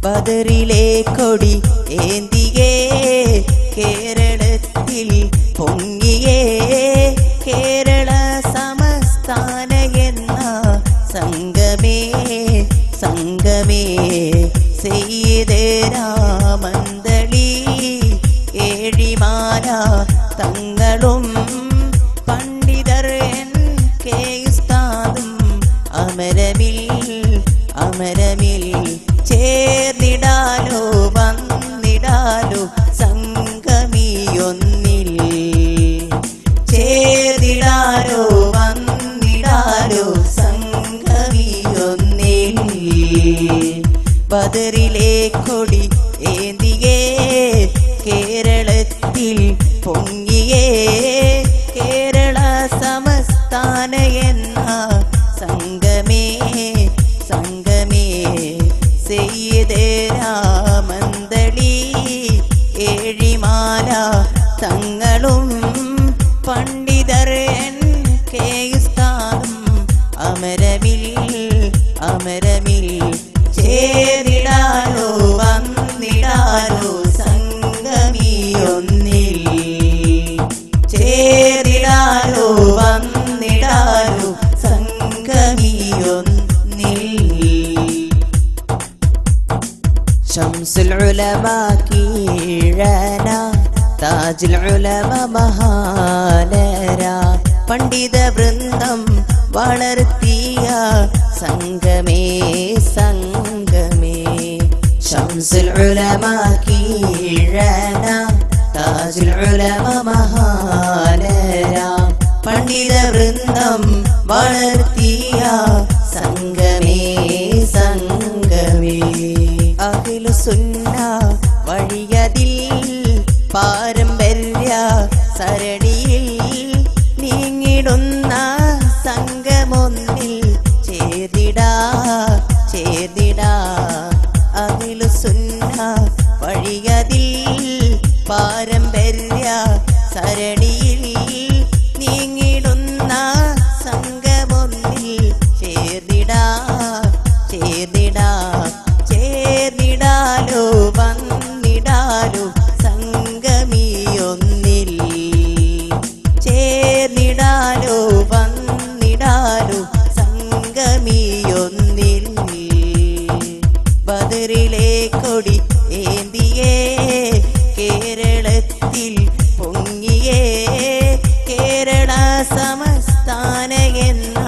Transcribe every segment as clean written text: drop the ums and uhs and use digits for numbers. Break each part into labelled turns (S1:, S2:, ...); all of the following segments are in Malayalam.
S1: ബദറിലെ കൊടി ഏന്തിയേ കേരളത്തിൽ പൊങ്ങിയേ കേരള സമസ്ഥാന എന്ന സംഗമേ സംഗമേ സെയ്ദരാമന്തളി ഏഴിമാല തങ്ങളും പണ്ഡിതർ കെ ഉസ്താദും അമരമിൽ അമരമിൽ ചേർന്നിടാലോ വന്നിടാലോ സംഗമിയൊന്നിൽ ചേർന്നിടാലോ വന്നിടാലോ സംഗമിയൊന്നിൽ ബദറിലെ കൊടി ഏന്തിയേ കേരളത്തിൽ പൊങ്ങിയേ കേരള സമസ്ഥാന എന്ന സംഗമേ സംഗമേ സെയ്ദരാമന്തളി ഏഴിമാല തങ്ങളും പണ്ഡിതർ കെ ഉസ്താദും അമരമിൽ അമരമിൽ ചേരിടാലോ വന്നിടാലോ സംഗമിയൊന്നിൽ ചേരിടാലോ വന്നിടാലോ സംഗമിയൊന്നിൽ ശംസുൽ ഉലമ കീഴന താജുൽ ഉലമ മഹാനര പണ്ഡിത വൃന്ദം വളർത്തിയ സംഗമേ സംഗമേ ശംസുൽ ഉലമ കീഴന താജുൽ ഉലമ മഹാനര പണ്ഡിത വൃന്ദം വളർത്തിയ സംഗമേ സംഗമേ അഖിലു സുന്ന വഴിയതിൽ പാരമ്പര്യ സരണിയിൽ നീങ്ങിടുന്ന സംഗമൊന്നിൽ ചേർന്നിടാ ചേർന്നിടാ അഖിലു സുന്ന വഴിയതിൽ പാരമ്പര്യ സരണിയിൽ നീങ്ങിടുന്ന സംഗമൊന്നിൽ ചേർന്നിടാ ചേർന്നിടാ ചേർന്നിടാലോ വന്നിടാലോ സംഗമിയൊന്നിൽ ചേർന്നിടാലോ വന്നിടാലോ സംഗമിയൊന്നിൽ ബദറിലെ കൊടി ഏന്തിയേ കേരളത്തിൽ പൊങ്ങിയേ കേരള സമസ്ഥാന എന്ന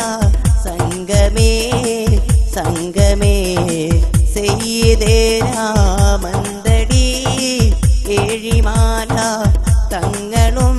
S1: സംഗമേ സംഗമേ സെയ്ദരാമന്തളി ഏഴിമാല തങ്ങളും